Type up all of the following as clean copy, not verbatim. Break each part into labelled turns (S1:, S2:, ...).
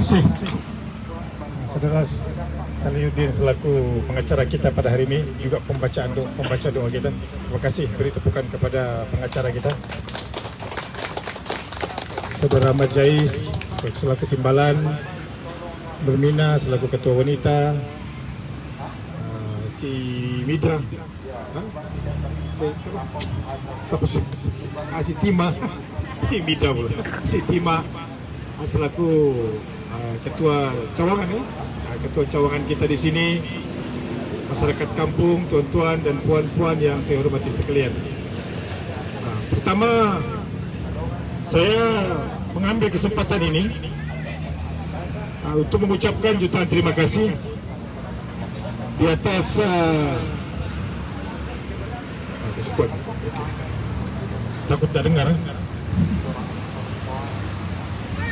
S1: kasih. Saudara Salihuddin selaku pengacara kita pada hari ini, juga pembaca doa kita. Terima kasih, beri tepukan kepada pengacara kita. Saudara Ahmad Jais selaku timbalan, Bermina selaku ketua wanita, si Midra, si Tima, si Midra pula, si Tima selaku ketua cawangan, ketua cawangan kita di sini, masyarakat kampung, tuan-tuan dan puan-puan yang saya hormati sekalian. Pertama, saya mengambil kesempatan ini untuk mengucapkan jutaan terima kasih di atas takut tak dengar.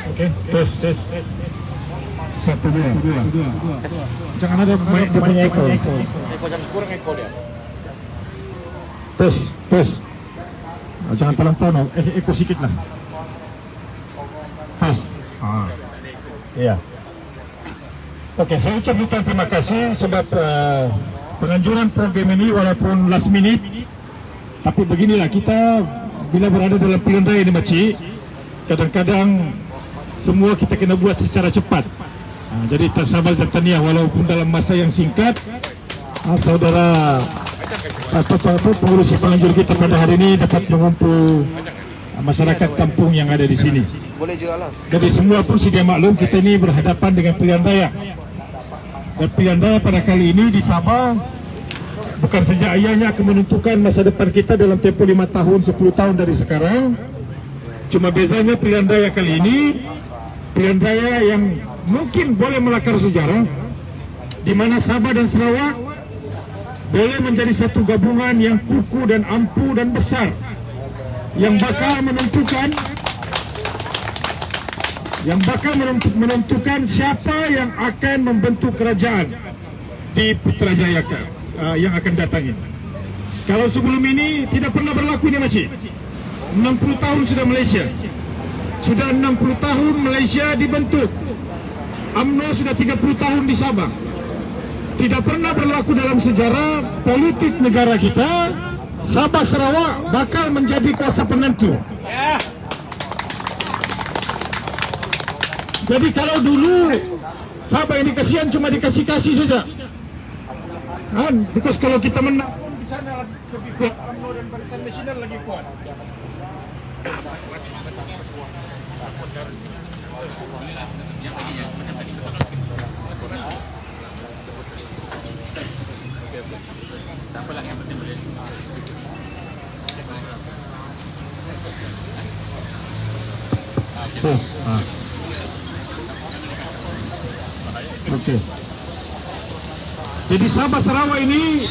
S1: Oke, tes. 1, 2. Jangan ada banyak eko.
S2: Eko jangan kurang eko dia.
S1: Tes. Jangan terlampau, eko sikit lah. Tes. Iya. Oke, saya ucapkan terima kasih sebab penganjuran program ini walaupun last minute, tapi beginilah kita bila berada dalam pilihan raya ini, Makcik, kadang-kadang semua kita kena buat secara cepat. Jadi tersabar dan taniah walaupun dalam masa yang singkat. Saudara pengurusi penganjur kita pada hari ini dapat mengumpul masyarakat kampung yang ada di sini.
S2: Boleh juga lah.
S1: Jadi semua pun sedia maklum kita ini berhadapan dengan pilihan raya. Dan pilihan raya pada kali ini di Sabah bukan saja ayahnya akan menentukan masa depan kita dalam tempoh 5 tahun, 10 tahun dari sekarang. Cuma bezanya pilihan raya kali ini pilihan raya yang mungkin boleh melakar sejarah, di mana Sabah dan Sarawak boleh menjadi satu gabungan yang kukuh dan ampuh dan besar, yang bakal menentukan siapa yang akan membentuk kerajaan di Putrajaya yang akan datang ini. Kalau sebelum ini tidak pernah berlaku ini, Makcik. 60 tahun sudah Malaysia. Sudah 60 tahun Malaysia dibentuk. UMNO sudah 30 tahun di Sabah. Tidak pernah berlaku dalam sejarah politik negara kita Sabah Sarawak bakal menjadi kuasa penentu. Jadi kalau dulu Sabah ini kasihan cuma dikasih-kasih saja. Because kalau kita menang di sana lebih kuat, UMNO dan Barisan Nasional lagi kuat. Oke. Jadi Sabah Sarawak ini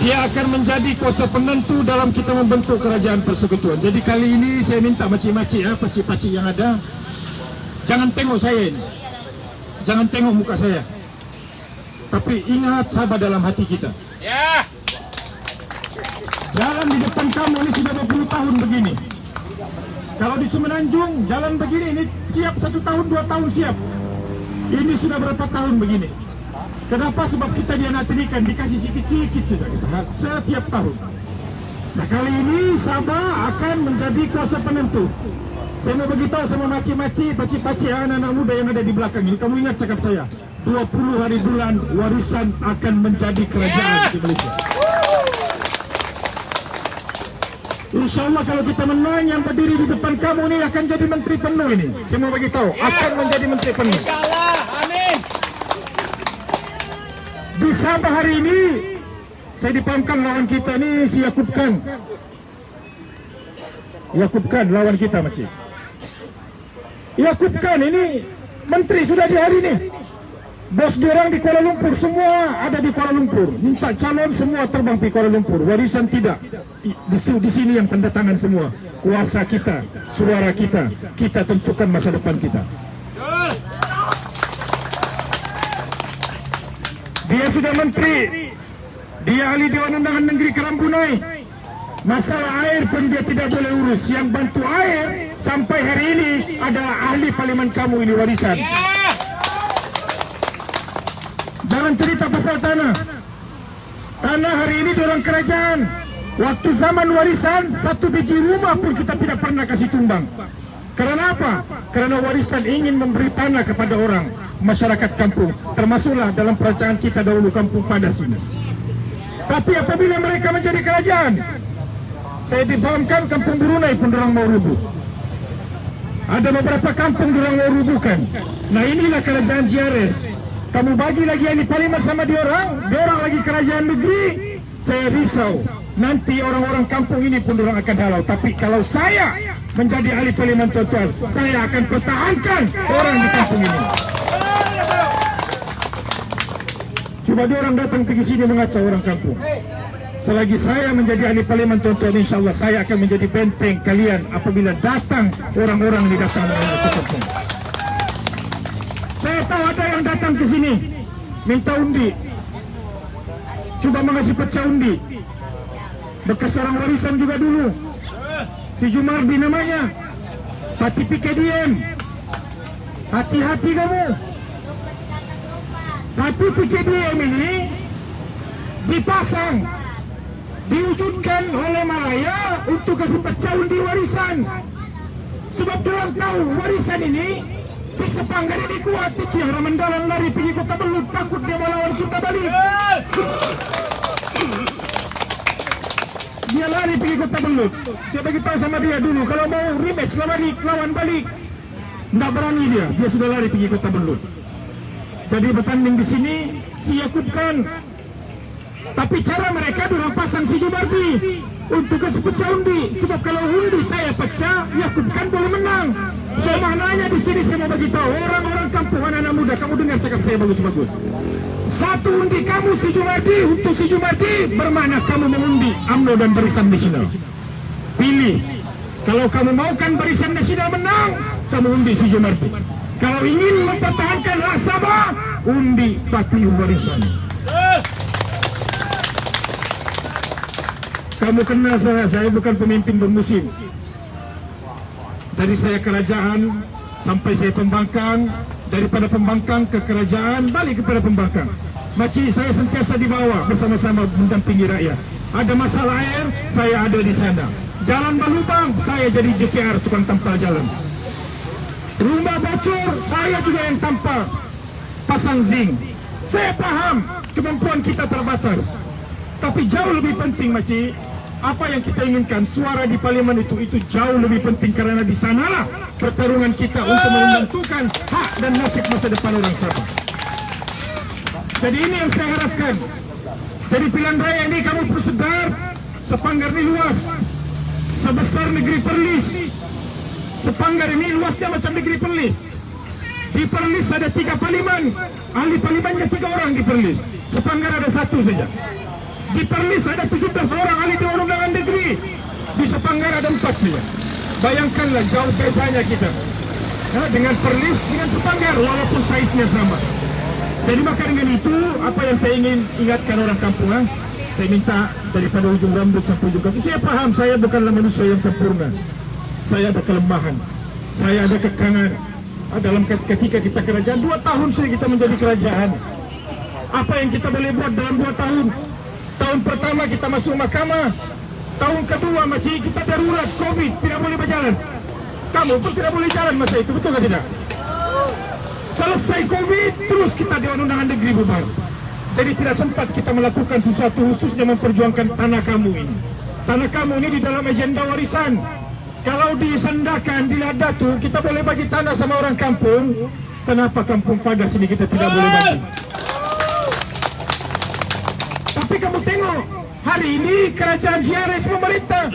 S1: dia akan menjadi kuasa penentu dalam kita membentuk kerajaan persekutuan. Jadi kali ini saya minta makcik-makcik, pakcik-pakcik yang ada, jangan tengok saya ini, jangan tengok muka saya, tapi ingat Sabah dalam hati kita. Jalan di depan kamu ini sudah 20 tahun begini. Kalau di Semenanjung jalan begini ini siap 1 tahun 2 tahun siap. Ini sudah berapa tahun begini. Kenapa? Sebab kita dianaktirikan, dikasih sikit-sikit saja setiap tahun. Nah kali ini Sabah akan menjadi kuasa penentu. Saya mau beritahu sama makcik-makcik, pakcik-pakcik, anak-anak muda yang ada di belakang ini. Kamu ingat cakap saya, 20 hari bulan warisan akan menjadi kerajaan di Malaysia. InsyaAllah kalau kita menang, yang berdiri di depan kamu ini akan jadi menteri penuh ini. Saya mau beritahu, akan menjadi menteri penuh. Di Sabah hari ini saya dipahamkan lawan kita ni si Yaakob Khan. Yaakob Khan lawan kita, Makcik. Yaakob Khan ini menteri sudah di hari ini. Bos diorang di Kuala Lumpur, semua ada di Kuala Lumpur. Minta calon semua terbang di Kuala Lumpur. Warisan tidak. Di sini yang tanda tangan semua. Kuasa kita, suara kita, kita tentukan masa depan kita. Dia sudah menteri, dia ahli Dewan Undangan Negeri Kerambunai. Masalah air pun dia tidak boleh urus. Yang bantu air sampai hari ini adalah ahli parlimen kamu ini warisan. Jangan cerita pasal tanah. Tanah hari ini dorong kerajaan. Waktu zaman warisan, satu biji rumah pun kita tidak pernah kasih tumbang. Karena apa? Karena warisan ingin memberi tanah kepada orang, masyarakat kampung. Termasuklah dalam perancangan kita dahulu Kampung Padas ini. Tapi apabila mereka menjadi kerajaan, saya difahamkan Kampung Brunei pun orang mau rubuh. Ada beberapa kampung orang mau rubuhkan. Nah inilah kerajaan JRS. Kamu bagi lagi ahli parlimen sama diorang lagi kerajaan negeri. Saya risau. Nanti orang-orang kampung ini pun orang akan halau. Tapi kalau saya menjadi ahli parlimen total, saya akan pertahankan orang di kampung ini. Coba diorang datang pergi sini mengacau orang kampung. Selagi saya menjadi ahli parlimen total, insya Allah saya akan menjadi benteng kalian apabila datang orang-orang yang datang mengacau kampung. Saya tahu ada yang datang ke sini minta undi. Coba mengasih pecah undi. Bekas orang warisan juga dulu. Si Jumardi namanya. Hati pikir diem. Hati-hati kamu. Hati pikir diem ini dipasang, diwujudkan oleh Malaya untuk kasih pecah undi warisan. Sebab dia tahu warisan ini di sepanggar ini kuat. Yang Ramandalan lari pergi Kota Belud, takut dia melawan kita balik. Dia lari pergi Kota Belud. Saya beritahu sama dia dulu, kalau mau rematch lawan balik, tidak berani dia. Dia sudah lari pergi Kota Belud. Jadi bertanding di sini si Yakub Khan. Tapi cara mereka dorang pasang si Jumardi untuk kasih pecah undi. Sebab kalau undi saya pecah, Yakub Khan boleh menang. So maknanya di sini saya mau bagi tahu orang-orang kampung, anak-anak muda, kamu dengar cakap saya bagus-bagus. Satu undi kamu si Jumardi untuk si Jumardi bermakna kamu mengundi UMNO dan Barisan Nasional. Pilih. Kalau kamu maukan Barisan Nasional menang, kamu undi si Jumardi. Kalau ingin mempertahankan hak Sabah, undi Parti Warisan. Kamu kenal saya bukan pemimpin bermusim. Dari saya kerajaan sampai saya pembangkang, daripada pembangkang ke kerajaan balik kepada pembangkang. Makcik saya sentiasa di bawah bersama-sama mendampingi rakyat. Ada masalah air, saya ada di sana. Jalan berlubang, saya jadi JKR, tukang tampal jalan. Rumah bocor, saya juga yang tampal, pasang zinc. Saya paham kemampuan kita terbatas. Tapi jauh lebih penting, makcik, apa yang kita inginkan, suara di parlimen itu jauh lebih penting. Karena di sanalah pertarungan kita untuk menentukan hak dan nasib masa depan orang Sabah. Jadi ini yang saya harapkan. Jadi pilihan raya ini kamu perlu sedar, sepanggar ini luas, sebesar negeri Perlis. Sepanggar ini luasnya macam negeri Perlis. Di Perlis ada 3 parlimen, ahli parlimennya 3 orang di Perlis. Sepanggar ada 1 saja. Di Perlis ada 17 orang ahli Dewan Undangan Negeri. Di Sepanggar ada 4 saja. Bayangkanlah jauh bezanya kita. Nah, dengan Perlis, dengan Sepanggar, walaupun saiznya sama. Jadi maka dengan itu, apa yang saya ingin ingatkan orang kampung, saya minta daripada ujung rambut sampai ujung kaki. Saya paham, saya bukanlah manusia yang sempurna. Saya ada kelemahan, saya ada kekangan. Dalam ketika kita kerajaan, 2 tahun saja kita menjadi kerajaan. Apa yang kita boleh buat dalam 2 tahun? Tahun pertama kita masuk mahkamah. Tahun kedua makcik kita darurat COVID, tidak boleh berjalan. Kamu pun tidak boleh jalan masa itu, betul atau tidak? Selesai COVID, terus kita Dewan Undangan Negeri bubar. Jadi tidak sempat kita melakukan sesuatu, khususnya memperjuangkan tanah kamu ini. Tanah kamu ini di dalam agenda warisan. Kalau disendakan, diladatu, kita boleh bagi tanah sama orang kampung. Kenapa Kampung Padas ini kita tidak boleh bagi? Tapi kamu tengok, hari ini kerajaan JRS memerintah.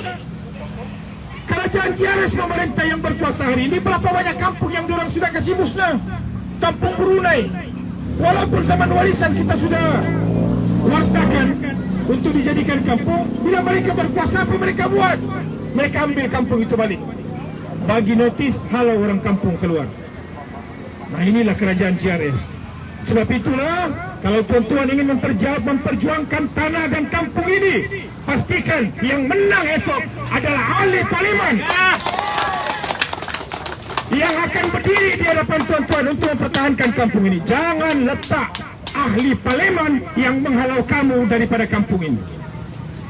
S1: Kerajaan JRS memerintah yang berkuasa hari ini, berapa banyak kampung yang diorang sudah kasih musnah? Kampung Brunei. Walaupun zaman warisan kita sudah wartakan untuk dijadikan kampung, bila mereka berkuasa apa mereka buat? Mereka ambil kampung itu balik, bagi notis halau orang kampung keluar. Nah inilah kerajaan JRS. Sebab itulah kalau tuan-tuan ingin memperjuangkan tanah dan kampung ini, pastikan yang menang esok adalah ahli parlimen. yang akan berdiri di hadapan tuan-tuan untuk mempertahankan kampung ini. Jangan letak ahli parlimen yang menghalau kamu daripada kampung ini.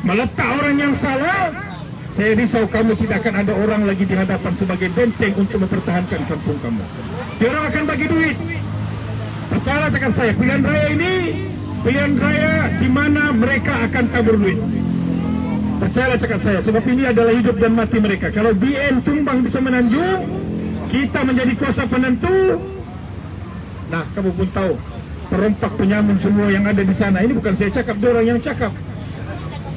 S1: Meletak orang yang salah, saya risau kamu tidak akan ada orang lagi di hadapan sebagai benteng untuk mempertahankan kampung kamu. Diorang akan bagi duit. Percayalah cakap saya, pilihan raya ini pilihan raya di mana mereka akan tabur duit. Percayalah cakap saya, sebab ini adalah hidup dan mati mereka. Kalau BN tumbang bisa menanjung, kita menjadi kuasa penentu. Nah, kamu pun tahu, perompak penyamun semua yang ada di sana. Ini bukan saya cakap, dia orang yang cakap.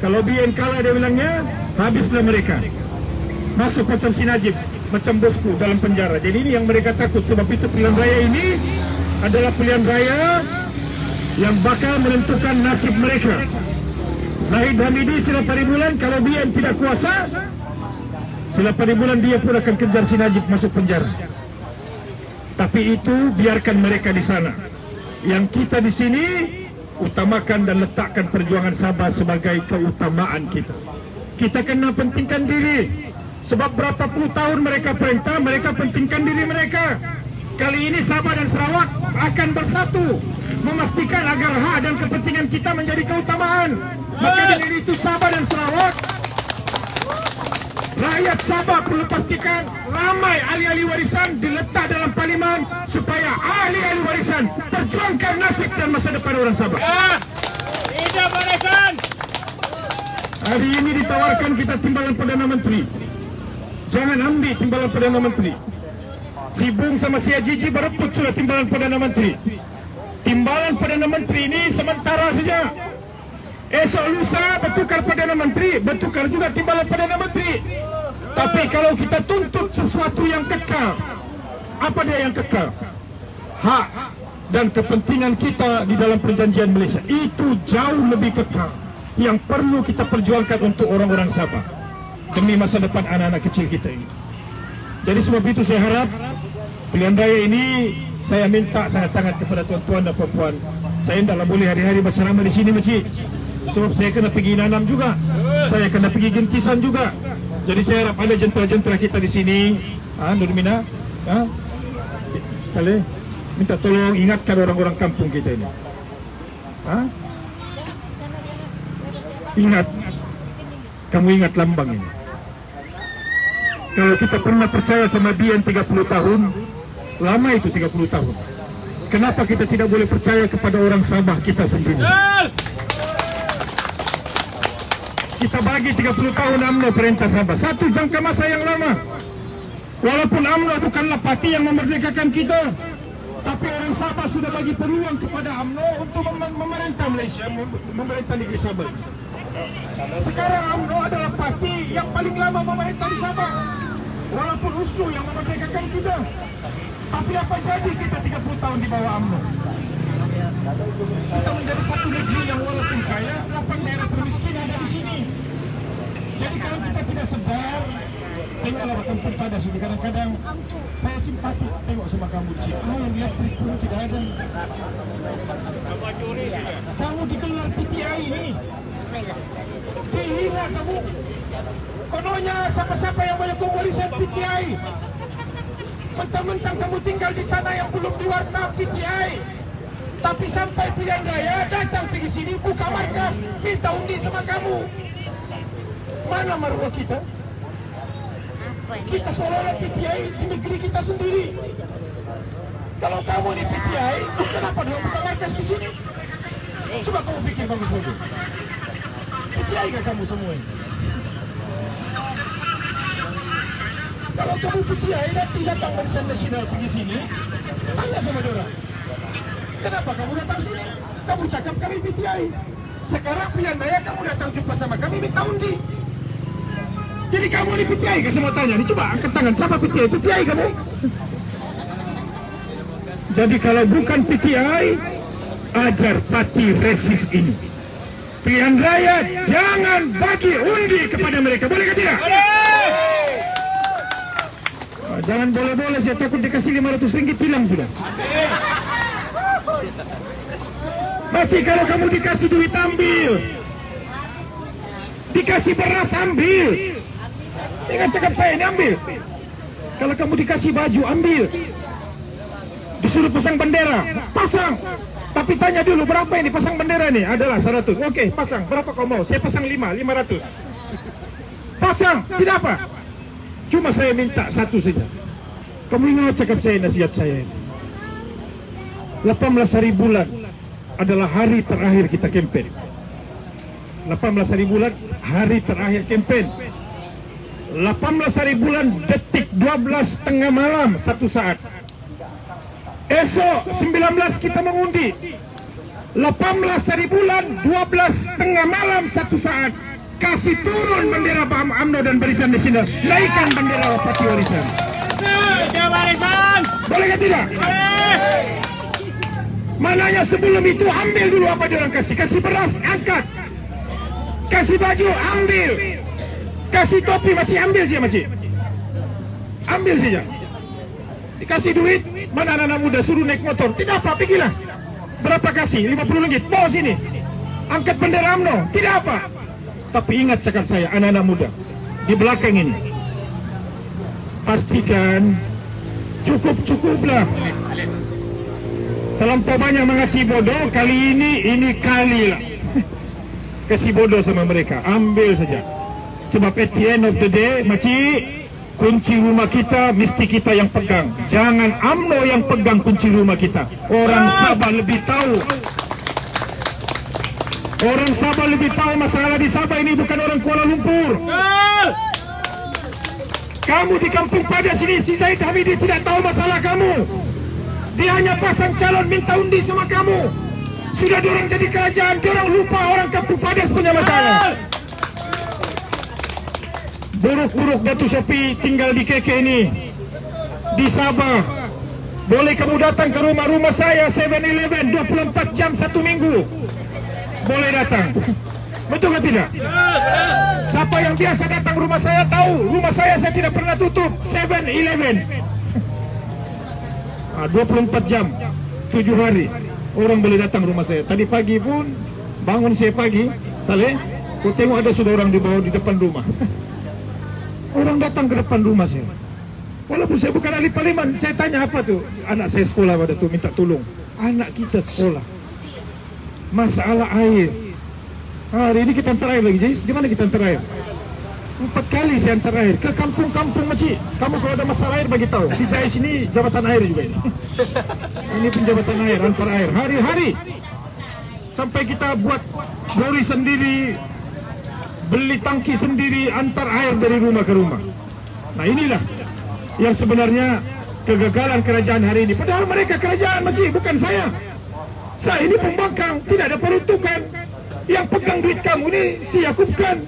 S1: Kalau BN kalah, dia bilangnya, habislah mereka. Masuk macam si Najib, macam bosku dalam penjara. Jadi ini yang mereka takut. Sebab itu pilihan raya ini adalah pilihan raya yang bakal menentukan nasib mereka. Zahid Hamidi sila paribulan, kalau BN tidak kuasa, sila paribulan dia pun akan kejar si Najib masuk penjara. Tapi itu biarkan mereka di sana. Yang kita di sini utamakan dan letakkan perjuangan Sabah sebagai keutamaan kita. Kita kena pentingkan diri. Sebab berapa puluh tahun mereka perintah, mereka pentingkan diri mereka. Kali ini Sabah dan Sarawak akan bersatu, memastikan agar hak dan kepentingan kita menjadi keutamaan. Maka dari itu Sabah dan Sarawak, rakyat Sabah perlu pastikan ramai ahli-ahli warisan diletak dalam parlimen supaya ahli-ahli warisan perjuangkan nasib dan masa depan orang Sabah.
S3: Hidup warisan.
S1: Hari ini ditawarkan kita timbalan Perdana Menteri. Jangan ambil timbalan Perdana Menteri. Si Bung sama si Ajiji berebut sudah timbalan Perdana Menteri. Timbalan Perdana Menteri ini sementara saja. Esok lusa bertukar Perdana Menteri, bertukar juga timbalan Perdana Menteri. Tapi kalau kita tuntut sesuatu yang kekal, apa dia yang kekal? Hak dan kepentingan kita di dalam perjanjian Malaysia itu jauh lebih kekal, yang perlu kita perjuangkan untuk orang-orang Sabah demi masa depan anak-anak kecil kita ini. Jadi sebab itu saya harap pilihan raya ini saya minta sangat-sangat kepada tuan-tuan dan puan-puan. Saya tidaklah boleh hari-hari berceramah di sini, Makcik. Sebab saya kena pergi nanam juga, saya kena pergi gentisan juga. Jadi saya harap ada jentera-jentera kita di sini, Nurmina, Saleh, minta tolong ingatkan orang-orang kampung kita ini. Ingat, kamu ingat lambang ini. Kalau kita pernah percaya sama BN 30 tahun, lama itu 30 tahun. Kenapa kita tidak boleh percaya kepada orang Sabah kita sendiri? Kita bagi 30 tahun UMNO perintah Sabah, satu jangka masa yang lama. Walaupun UMNO bukanlah parti yang memerdekakan kita, tapi orang Sabah sudah bagi peluang kepada UMNO untuk memerintah Malaysia, memerintah negeri Sabah. Sekarang UMNO adalah parti yang paling lama memerintah di Sabah. Walaupun USNO yang memerdekakan kita, tapi apa jadi kita 30 tahun di bawah UMNO? Kita menjadi satu negeri yang walaupun kaya, 8 daerah termiskin ada di sini. Jadi kalau kita tidak sedar, tengoklah macam pada sini. Kadang-kadang saya simpatis tengok sama kamu, Cik. Yang elektrik pun tidak ada. Kamu digelar PTI ini. Pilihlah kamu. Kononnya siapa-siapa yang banyak warisan PTI. Mentang-mentang kamu tinggal di tanah yang belum diwarna PTI. Tapi sampai pilihan raya datang pergi sini, buka markas, minta undi sama kamu. Mana maruah kita? Kita seolah-olah PTI di negeri kita sendiri. Kalau kamu di PTI, kenapa dia buka markas di sini? Coba kamu pikir bagus-bagus. PTI gak kamu semua ini? Kalau kamu PTI nanti datang Barisan Nasional pergi sini, tanya sama dia. Kenapa kamu datang sini? Kamu cakap kami PTI. Sekarang pilihan raya kamu datang jumpa sama kami minta undi. Jadi kamu di PTI kan semua tanya. Ini coba angkat tangan, siapa PTI? PTI kamu? Jadi kalau bukan PTI, ajar parti resis ini. Pilihan raya jangan bagi undi kepada mereka. Boleh ke tidak? Jangan boleh-boleh, saya takut dikasih 500 ringgit hilang sudah. Makcik, kalau kamu dikasih duit ambil, dikasih beras ambil. Ingat cakap saya ini ambil. Kalau kamu dikasih baju, ambil. Disuruh pasang bendera, pasang. Tapi tanya dulu, berapa ini pasang bendera nih? Adalah 100. Oke, pasang. Berapa kau mau? Saya pasang 500. Pasang, tidak apa. Cuma saya minta satu saja. Kamu ingat cakap saya, nasihat saya ini. 18 hari bulan adalah hari terakhir kita kempen. 18 hari bulan, hari terakhir kempen. 18 hari bulan, detik 12 tengah malam, 1 saat. Esok 19 kita mengundi. 18 hari bulan, 12 tengah malam, 1 saat. Kasih turun bendera UMNO dan Barisan Nasional. Naikkan bendera Parti Warisan.
S3: Tiga barisan.
S1: Boleh ke tidak? Mananya sebelum itu ambil dulu apa dia orang kasih. Kasih beras, angkat. Kasih baju, ambil. Kasih topi, makcik ambil saja makcik. Ambil saja. Dikasih duit, mana anak-anak muda suruh naik motor. Tidak apa, pergilah. Berapa kasih? 50 ringgit. Bawa sini. Angkat bendera UMNO. Tidak apa. Tapi ingat cakap saya, anak-anak muda. Di belakang ini. Pastikan cukup-cukuplah. Terlampau banyak mengasih bodoh. Kali ini kali lah. Kasih bodoh sama mereka. Ambil saja. Sebab at the end of the day, makcik, kunci rumah kita mesti kita yang pegang. Jangan UMNO yang pegang kunci rumah kita. Orang Sabah lebih tahu. Orang Sabah lebih tahu masalah di Sabah ini, bukan orang Kuala Lumpur. Kamu di Kampung Padas ini, si Zaid Hamidi tidak tahu masalah kamu. Dia hanya pasang calon minta undi sama kamu. Sudah diorang jadi kerajaan, diorang lupa orang Kampung Padas punya masalah. Buruk-buruk Datuk Syafi tinggal di KK ini, di Sabah. Boleh kamu datang ke rumah saya 7-Eleven 24 jam 1 minggu. Boleh datang. Betul ke tidak? Siapa yang biasa datang rumah saya tahu, rumah saya tidak pernah tutup. 7-Eleven 24 jam 7 hari orang boleh datang rumah saya. Tadi pagi pun bangun saya pagi, Saleh, kau tengok ada sudah orang di bawah di depan rumah. Orang datang ke depan rumah saya. Walaupun saya bukan ahli parlimen, saya tanya apa tuh? Anak saya sekolah pada tuh minta tolong. Anak kita sekolah. Masalah air. Hari ini kita antar air lagi. Jadi gimana kita antar air? 4 kali saya antar air ke kampung-kampung makcik. Kamu kalau ada masalah air bagi tahu. Si Jais ini jabatan air juga ini. Ini penjabatan air, antar air hari-hari. Sampai kita buat lori sendiri, beli tangki sendiri, antar air dari rumah ke rumah. Nah inilah yang sebenarnya kegagalan kerajaan hari ini. Padahal mereka kerajaan makcik, bukan saya. Saya ini pembangkang, tidak ada peruntukan. Yang pegang duit kamu ini si Yaakob Khan.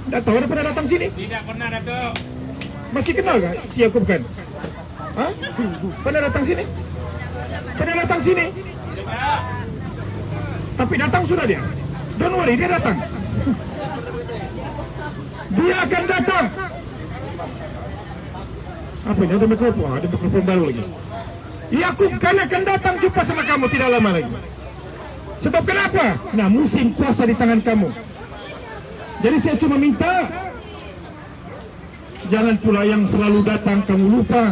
S1: Tidak tahu ada pernah datang sini?
S3: Tidak pernah, Datuk.
S1: Masih kenal gak si Yaakob Khan? Hah? Pernah datang sini? Pernah datang sini? Tapi datang sudah dia. Don't worry, dia datang. Dia akan datang. Apa ini? Ada mikrofon? Ada mikrofon baru lagi. Yaakob Khan akan datang jumpa sama kamu tidak lama lagi. Sebab kenapa? Nah, musim kuasa di tangan kamu. Jadi saya cuma minta, jangan pula yang selalu datang kamu lupa.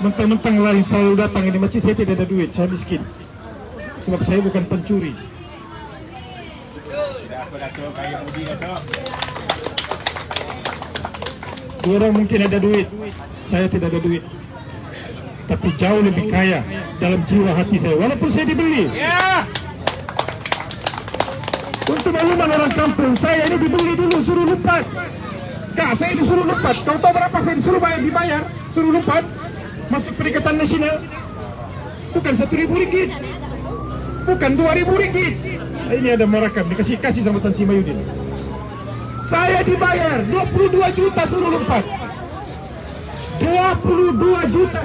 S1: Mentang-mentang lain selalu datang ini, macam saya tidak ada duit, saya miskin. Sebab saya bukan pencuri.
S3: Tidak apa, Datuk. Kaya budi, Datuk.
S1: Dua orang mungkin ada duit, saya tidak ada duit. Tapi jauh lebih kaya dalam jiwa hati saya, walaupun saya dibeli.
S3: Ya.
S1: Untuk makluman orang kampung, saya ini dibeli dulu, suruh lompat. Kak, saya disuruh lompat. Kau tahu berapa saya disuruh dibayar? Suruh lompat, masuk Perikatan Nasional. Bukan 1.000 ringgit, bukan 2.000 ringgit. Ini ada merakam, dikasih sama Tan Sri Mayudin. Saya dibayar 22 juta suruh lompat. 22 juta.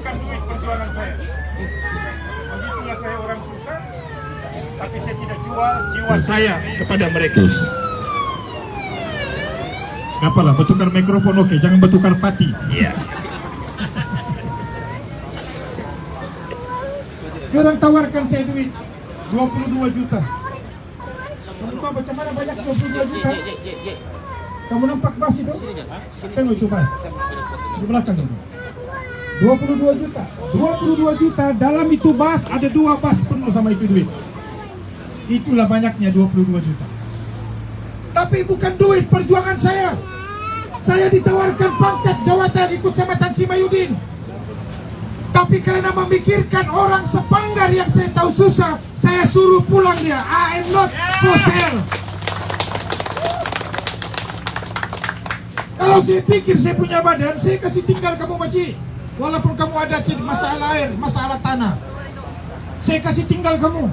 S1: Bukan duit perjuangan saya. Begitulah saya orang susah, tapi saya tidak jual jiwa saya kepada mereka.
S4: Kenapa lah, bertukar mikrofon oke, jangan bertukar pati.
S1: Iya.
S4: Orang tawarkan saya duit 22 juta. Kamu tahu macam mana banyak 22 juta? Kamu nampak bas itu? Tengok itu bas di belakang itu. 22 juta. 22 juta, dalam itu bas ada 2 bas penuh sama itu duit. Itulah banyaknya 22 juta. Tapi bukan duit perjuangan saya. Saya ditawarkan pangkat jawatan ikut sama Tan Sri Mahyudin. Tapi karena memikirkan orang sepanggar yang saya tahu susah, saya suruh pulang dia. I am not for sale. Kalau saya pikir saya punya badan, saya kasih tinggal kamu Maci. Walaupun kamu ada masalah air, masalah tanah, saya kasih tinggal kamu.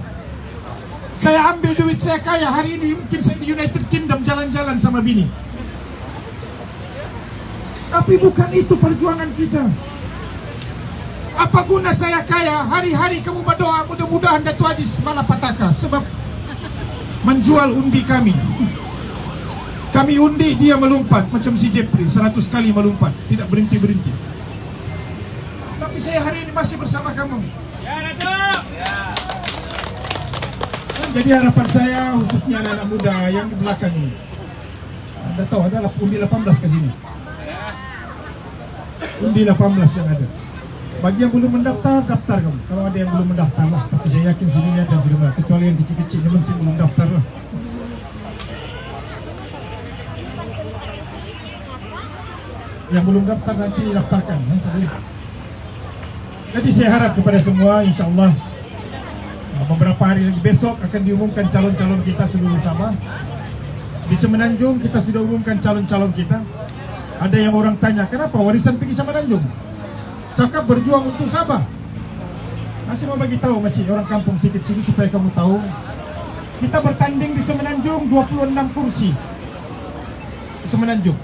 S4: Saya ambil duit saya kaya hari ini, mungkin saya di United Kingdom jalan-jalan sama bini. Tapi bukan itu perjuangan kita. Apa guna saya kaya, hari-hari kamu berdoa mudah-mudahan Datuk Aziz malapetaka sebab menjual undi kami. Kami undi, dia melompat macam si Jeffrey, 100 kali melompat, tidak berhenti-berhenti. Tapi saya hari ini masih bersama kamu.
S3: Ya, Datuk.
S4: Jadi harapan saya khususnya anak-anak muda yang di belakang ini. Anda tahu ada undi 18 ke sini. Undi 18 yang ada. Bagi yang belum mendaftar, daftar kamu. Kalau ada yang belum mendaftar lah. Tapi saya yakin sini ada yang sudah mendaftar. Kecuali yang kecil-kecil yang mungkin belum daftar lah. Yang belum daftar nanti daftarkan. Jadi saya harap kepada semua, insya Allah beberapa hari lagi besok akan diumumkan calon-calon kita seluruh Sabah. Di Semenanjung kita sudah umumkan calon-calon kita. Ada yang orang tanya, kenapa warisan pergi Semenanjung? Cakap berjuang untuk Sabah. Masih mau bagi tahu Maci, orang kampung sikit sini supaya kamu tahu. Kita bertanding di Semenanjung 26 kursi. Di Semenanjung.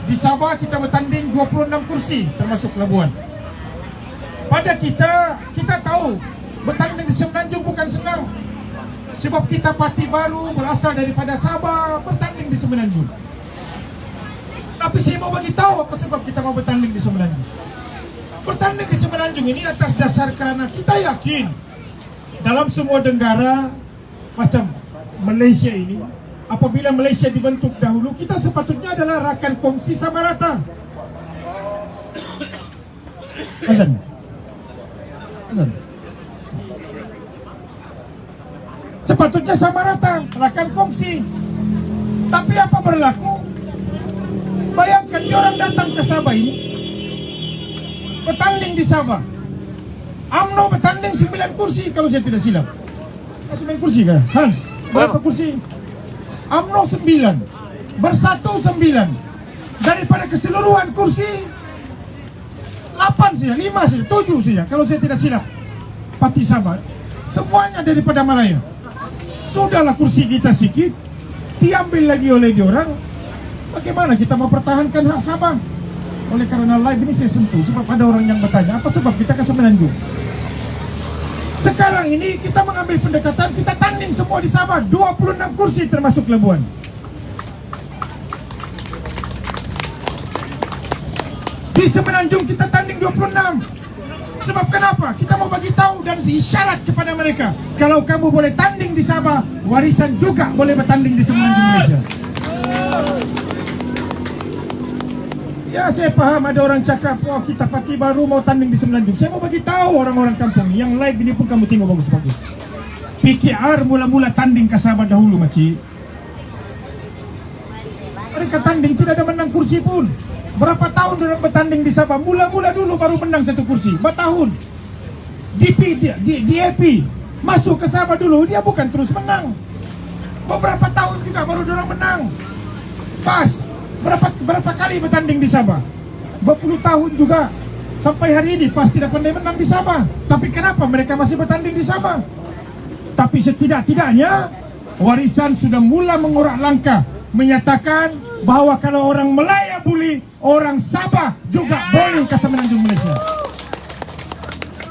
S4: Di Sabah kita bertanding 26 kursi termasuk Labuan. Pada kita tahu bertanding di Semenanjung bukan senang. Sebab kita parti baru berasal daripada Sabah bertanding di Semenanjung. Tapi saya mau bagi tahu apa sebab kita mau bertanding di Semenanjung. Bertanding di Semenanjung ini atas dasar karena kita yakin dalam semua negara macam Malaysia ini, apabila Malaysia dibentuk dahulu, kita sepatutnya adalah rakan kongsi sama rata. Azan. Sepatutnya sama rata, rakan kongsi. Tapi apa berlaku? Bayangkan orang datang ke Sabah ini, bertanding di Sabah. UMNO bertanding 9 kursi kalau saya tidak silap. 9 kursi kah? Hans, berapa kursi? UMNO 9, Bersatu 9. Daripada keseluruhan kursi 8 saja, 5 saja, 7 saja kalau saya tidak silap. Parti Sabah semuanya daripada Malaya. Sudahlah kursi kita sikit diambil lagi oleh diorang. Bagaimana kita mau pertahankan hak Sabah? Oleh karena live ini saya sentuh sebab ada orang yang bertanya apa sebab kita ke Semenanjung. Sekarang ini kita mengambil pendekatan, kita tanding semua di Sabah 26 kursi termasuk Labuan. Di Semenanjung kita tanding 26. Sebab kenapa? Kita mau bagi tahu dan isyarat kepada mereka, kalau kamu boleh tanding di Sabah, warisan juga boleh bertanding di Semenanjung Malaysia. Ya, saya paham ada orang cakap, wah kita parti baru mau tanding di Semenanjung. Saya mau bagi tahu orang-orang kampung yang live ini pun kamu tengok bagus-bagus. PKR mula-mula tanding ke Sabah dahulu, Maci. Mereka tanding tidak ada menang kursi pun. Berapa tahun orang bertanding di Sabah? Mula-mula dulu baru menang 1 kursi. Bertahun. DAP masuk ke Sabah dulu, dia bukan terus menang. Beberapa tahun juga baru orang menang. Pas. Berapa kali bertanding di Sabah? 20 tahun juga. Sampai hari ini PAS tidak pandai menang di Sabah. Tapi kenapa mereka masih bertanding di Sabah? Tapi setidak-tidaknya warisan sudah mula mengorak langkah, menyatakan bahwa kalau orang Melaya boleh, orang Sabah juga boleh ke Semenanjung Malaysia.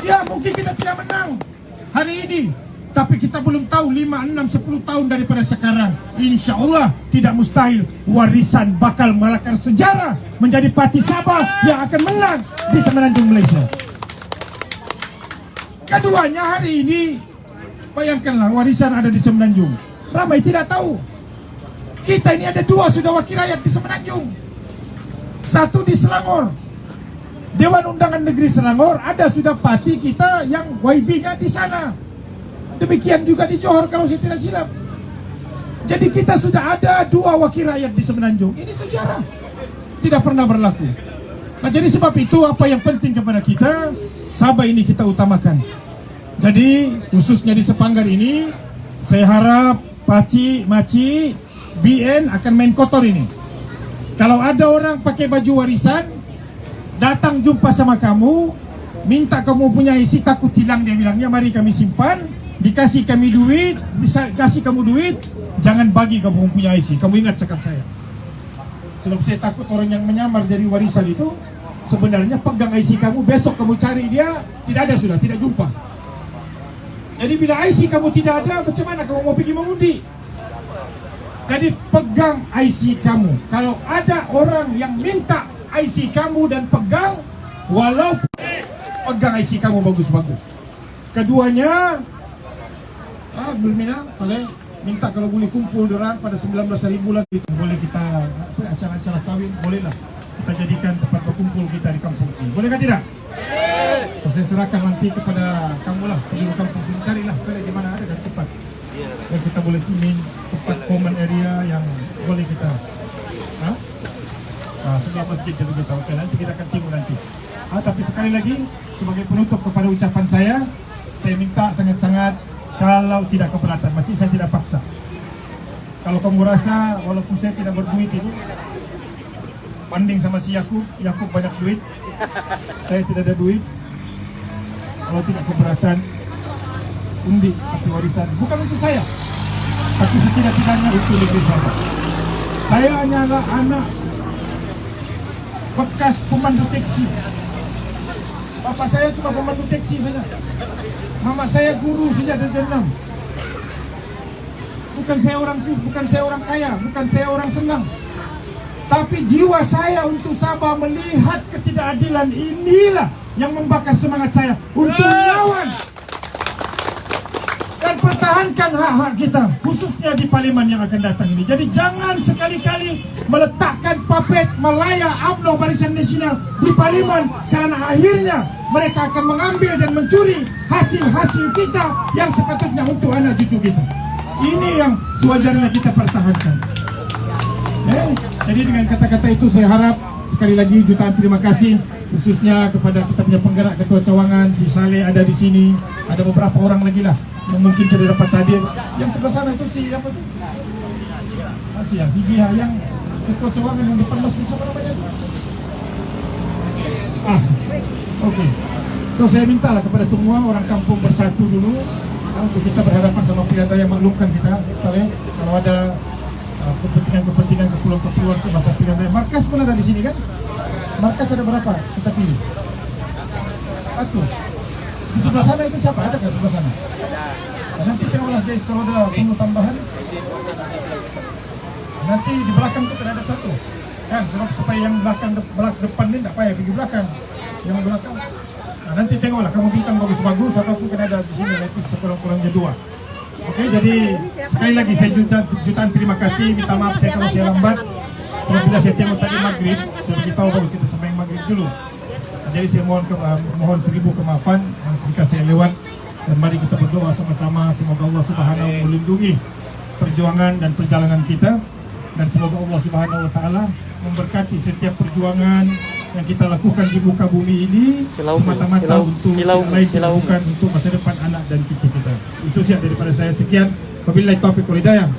S4: Ya, mungkin kita tidak menang hari ini, tapi kita belum tahu 5, 6, 10 tahun daripada sekarang, insya Allah tidak mustahil warisan bakal melahirkan sejarah menjadi parti Sabah yang akan menang di Semenanjung Malaysia. Keduanya hari ini, bayangkanlah warisan ada di Semenanjung. Ramai tidak tahu. Kita ini ada 2 sudah wakil rakyat di Semenanjung. 1 di Selangor. Dewan Undangan Negeri Selangor ada sudah pati kita yang YB-nya di sana. Demikian juga di Johor kalau saya tidak silap. Jadi kita sudah ada 2 wakil rakyat di Semenanjung. Ini sejarah. Tidak pernah berlaku. Nah jadi sebab itu apa yang penting kepada kita, Sabah ini kita utamakan. Jadi khususnya di Sepanggar ini, saya harap Paci, Maci, BN akan main kotor ini. Kalau ada orang pakai baju warisan, datang jumpa sama kamu, minta kamu punya isi, takut hilang dia bilangnya, mari kami simpan, dikasih kami duit, bisa kasih kamu duit, jangan bagi kamu punya isi. Kamu ingat cakap saya. Sebab saya takut orang yang menyamar jadi warisan itu sebenarnya pegang IC kamu, besok kamu cari dia, tidak ada sudah, tidak jumpa. Jadi bila IC kamu tidak ada, macam mana kamu mau pergi mengundi? Jadi pegang IC kamu. Kalau ada orang yang minta IC kamu dan pegang, walaupun pegang IC kamu bagus-bagus. Keduanya, Bermina, Saleh, minta kalau boleh kumpul dorang pada 19 hari bulan itu boleh kita acara-acara kawin, bolehlah kita jadikan tempat berkumpul kita di kampung ini. Bolehkah tidak? So, saya serahkan nanti kepada kamu lah, penduduk kampung sini, carilah Saleh di mana ada dan tempat yang kita boleh sini, tempat common area yang boleh kita sebelah masjid dulu kita. Oke, nanti kita akan tengok nanti. Tapi sekali lagi sebagai penutup kepada ucapan saya minta sangat-sangat, kalau tidak keberatan, macam saya tidak paksa. Kalau kamu rasa walaupun saya tidak berduit ini, banding sama si Yakub banyak duit, saya tidak ada duit. Kalau tidak keberatan, undi atau warisan, bukan untuk saya, tapi setidak-tidaknya untuk negeri Sabah. Saya hanyalah anak bekas pemandu taksi. Bapak saya cuma pemandu taksi saja. Mama saya guru sejak dari 6. Bukan saya orang sukses, bukan saya orang kaya, bukan saya orang senang. Tapi jiwa saya untuk Sabah melihat ketidakadilan inilah yang membakar semangat saya untuk melawan dan pertahankan hak-hak kita, khususnya di parlimen yang akan datang ini. Jadi jangan sekali-kali meletakkan papet Malaya UMNO Barisan Nasional di parlimen, karena akhirnya mereka akan mengambil dan mencuri hasil-hasil kita yang sepatutnya untuk anak cucu kita. Ini yang sewajarnya kita pertahankan. Jadi dengan kata-kata itu saya harap sekali lagi jutaan terima kasih khususnya kepada kita punya penggerak Ketua Cawangan, si Saleh ada di sini, ada beberapa orang lagi lah yang mungkin tidak dapat hadir. Yang sebelah sana itu si apa tuh? Si Gia yang Ketua Cawangan yang depan masjid, siapa namanya itu? Oke. So saya mintalah kepada semua orang kampung bersatu dulu untuk kita berhadapan sama pilihan raya, maklumkan kita, Saleh, kalau ada kepentingan keperluan semasa pilihan raya. Markas pun ada di sini kan? Markas ada berapa? Kita pilih. 1. Di sebelah sana itu siapa? Ada nggak sebelah sana? Nanti tengoklah Jais kalau ada penuh tambahan. Nanti di belakang itu ada 1. Kan? Supaya yang belakang depan ini tidak payah pergi belakang. Yang belakang. Nah, nanti tengoklah kamu bincang bagus-bagus ataupun kan ada di sini nanti sekurang-kurangnya 2. Oke, jadi sekali lagi saya jutaan terima kasih. Minta maaf saya kalau saya lambat. Sebab bila saya tengok tadi maghrib, saya beritahu bagus kita sembahyang maghrib dulu. Jadi saya mohon 1000 kemaafan jika saya lewat. Dan mari kita berdoa sama-sama semoga Allah Subhanahu melindungi perjuangan dan perjalanan kita, dan semoga Allah Subhanahu wa taala memberkati setiap perjuangan yang kita lakukan di muka bumi ini semata-mata untuk tidak lain tidak bukan untuk masa depan anak dan cucu kita. Itu sih daripada saya. Sekian, wabillahi taufiq wal hidayah.